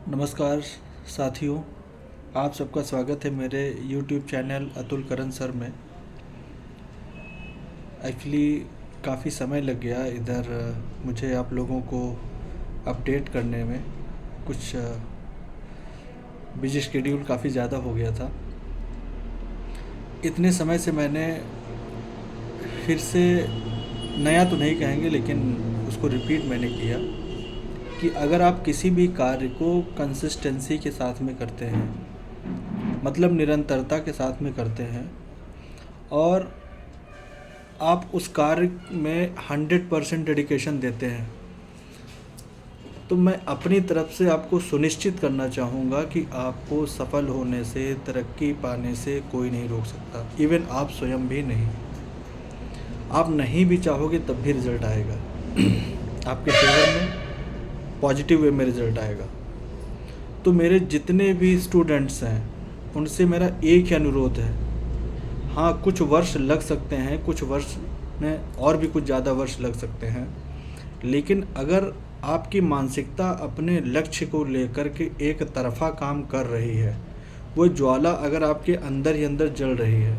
नमस्कार साथियों, आप सबका स्वागत है मेरे YouTube चैनल अतुल करण सर में। एक्चुअली काफ़ी समय लग गया इधर मुझे आप लोगों को अपडेट करने में। कुछ बिजी शेड्यूल काफ़ी ज़्यादा हो गया था। इतने समय से मैंने फिर से नया तो नहीं कहेंगे लेकिन उसको रिपीट मैंने किया कि अगर आप किसी भी कार्य को कंसिस्टेंसी के साथ में करते हैं, मतलब निरंतरता के साथ में करते हैं और आप उस कार्य में 100% डेडिकेशन देते हैं, तो मैं अपनी तरफ से आपको सुनिश्चित करना चाहूँगा कि आपको सफल होने से, तरक्की पाने से कोई नहीं रोक सकता। इवन आप स्वयं भी नहीं। आप नहीं भी चाहोगे तब भी रिज़ल्ट आएगा आपके फेवर में, पॉजिटिव वे में रिज़ल्ट आएगा। तो मेरे जितने भी स्टूडेंट्स हैं उनसे मेरा एक ही अनुरोध है, हाँ कुछ वर्ष लग सकते हैं, कुछ वर्ष में और भी कुछ ज़्यादा वर्ष लग सकते हैं, लेकिन अगर आपकी मानसिकता अपने लक्ष्य को लेकर के एक तरफा काम कर रही है, वो ज्वाला अगर आपके अंदर ही अंदर जल रही है,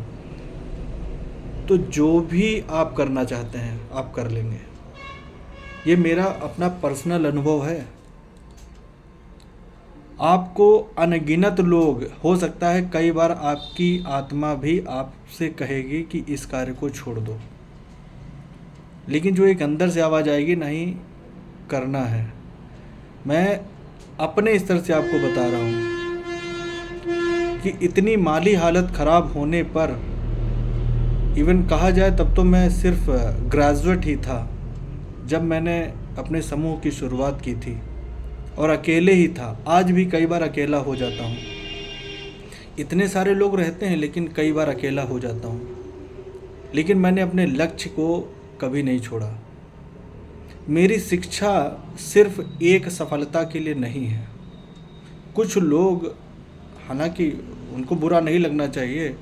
तो जो भी आप करना चाहते हैं आप कर लेंगे। ये मेरा अपना पर्सनल अनुभव है। आपको अनगिनत लोग, हो सकता है कई बार आपकी आत्मा भी आपसे कहेगी कि इस कार्य को छोड़ दो, लेकिन जो एक अंदर से आवाज़ आएगी, नहीं करना है। मैं अपने स्तर से आपको बता रहा हूँ कि इतनी माली हालत ख़राब होने पर, इवन कहा जाए तब तो मैं सिर्फ ग्रेजुएट ही था जब मैंने अपने समूह की शुरुआत की थी और अकेले ही था। आज भी कई बार अकेला हो जाता हूँ। इतने सारे लोग रहते हैं लेकिन कई बार अकेला हो जाता हूँ, लेकिन मैंने अपने लक्ष्य को कभी नहीं छोड़ा। मेरी शिक्षा सिर्फ एक सफलता के लिए नहीं है। कुछ लोग, हालांकि उनको बुरा नहीं लगना चाहिए,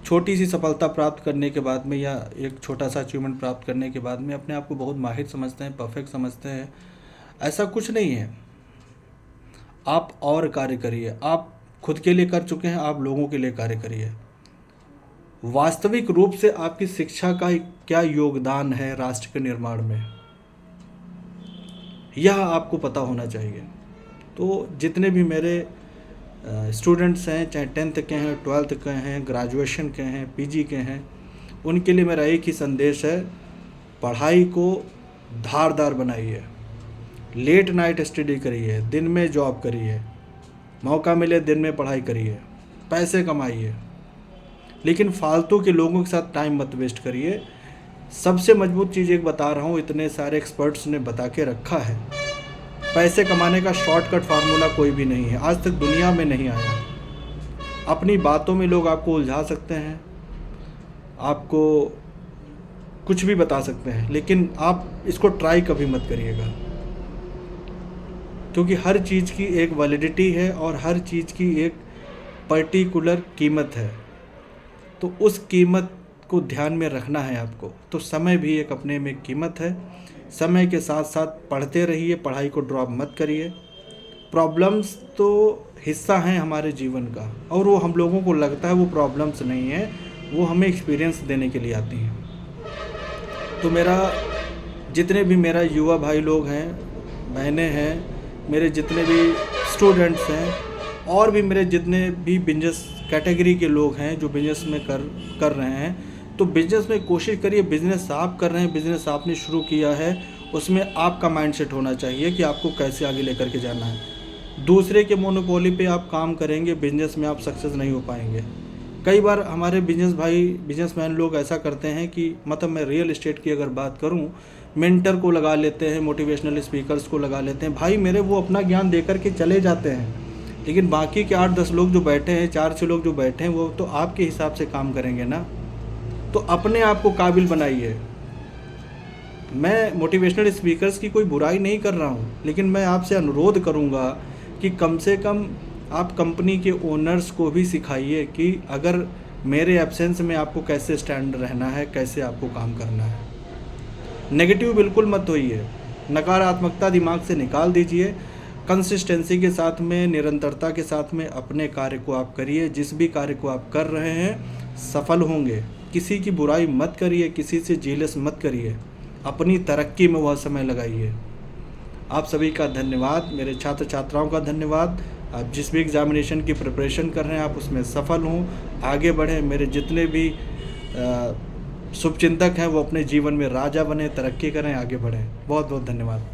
छोटी सी सफलता प्राप्त करने के बाद में या एक छोटा सा अचीवमेंट प्राप्त करने के बाद में अपने आप को बहुत माहिर समझते हैं, परफेक्ट समझते हैं। ऐसा कुछ नहीं है। आप और कार्य करिए। आप खुद के लिए कर चुके हैं, आप लोगों के लिए कार्य करिए। वास्तविक रूप से आपकी शिक्षा का क्या योगदान है राष्ट्र के निर्माण में, यह आपको पता होना चाहिए। तो जितने भी मेरे स्टूडेंट्स हैं, चाहे 10th के हैं, 12th के हैं, ग्रेजुएशन के हैं, पीजी के हैं, उनके लिए मेरा एक ही संदेश है, पढ़ाई को धारदार बनाइए। लेट नाइट स्टडी करिए, दिन में जॉब करिए, मौका मिले दिन में पढ़ाई करिए, पैसे कमाइए, लेकिन फालतू के लोगों के साथ टाइम मत वेस्ट करिए। सबसे मजबूत चीज़ एक बता रहा हूँ, इतने सारे एक्सपर्ट्स ने बता के रखा है, पैसे कमाने का शॉर्टकट फार्मूला कोई भी नहीं है, आज तक दुनिया में नहीं आया। अपनी बातों में लोग आपको उलझा सकते हैं, आपको कुछ भी बता सकते हैं, लेकिन आप इसको ट्राई कभी मत करिएगा, क्योंकि हर चीज़ की एक वैलिडिटी है और हर चीज़ की एक पर्टिकुलर कीमत है। तो उस कीमत को ध्यान में रखना है आपको। तो समय भी एक अपने में कीमत है। समय के साथ साथ पढ़ते रहिए, पढ़ाई को ड्रॉप मत करिए। प्रॉब्लम्स तो हिस्सा हैं हमारे जीवन का, और वो हम लोगों को लगता है वो प्रॉब्लम्स नहीं है, वो हमें एक्सपीरियंस देने के लिए आती हैं। तो मेरा जितने भी मेरा युवा भाई लोग हैं, बहनें हैं, मेरे जितने भी स्टूडेंट्स हैं, और भी मेरे जितने भी बिजनेस कैटेगरी के लोग हैं जो बिजनेस में कर रहे हैं, तो बिजनेस में कोशिश करिए, बिजनेस आप कर रहे हैं, बिजनेस आपने शुरू किया है, उसमें आपका माइंडसेट होना चाहिए कि आपको कैसे आगे लेकर के जाना है। दूसरे के मोनोपोली पे आप काम करेंगे, बिजनेस में आप सक्सेस नहीं हो पाएंगे। कई बार हमारे बिजनेसमैन लोग ऐसा करते हैं कि, मतलब मैं रियल इस्टेट की अगर बात करूं, मेंटर को लगा लेते हैं, मोटिवेशनल स्पीकर्स को लगा लेते हैं। भाई मेरे, वो अपना ज्ञान देकर के चले जाते हैं, लेकिन बाकी के 8-10 लोग जो बैठे हैं, 4-6 लोग जो बैठे हैं, वो तो आपके हिसाब से काम करेंगे ना। तो अपने आप को काबिल बनाइए। मैं मोटिवेशनल स्पीकर्स की कोई बुराई नहीं कर रहा हूँ, लेकिन मैं आपसे अनुरोध करूँगा कि कम से कम आप कंपनी के ओनर्स को भी सिखाइए कि अगर मेरे एब्सेंस में आपको कैसे स्टैंड रहना है, कैसे आपको काम करना है। नेगेटिव बिल्कुल मत होइए, नकारात्मकता दिमाग से निकाल दीजिए कंसिस्टेंसी के साथ में, निरंतरता के साथ में अपने कार्य को आप करिए। जिस भी कार्य को आप कर रहे हैं सफल होंगे। किसी की बुराई मत करिए, किसी से जेलस मत करिए, अपनी तरक्की में वह समय लगाइए। आप सभी का धन्यवाद, मेरे छात्र छात्राओं का धन्यवाद। आप जिस भी एग्ज़ामिनेशन की प्रिपरेशन कर रहे हैं आप उसमें सफल हों, आगे बढ़ें। मेरे जितने भी शुभचिंतक हैं वो अपने जीवन में राजा बने, तरक्की करें, आगे बढ़ें। बहुत बहुत धन्यवाद।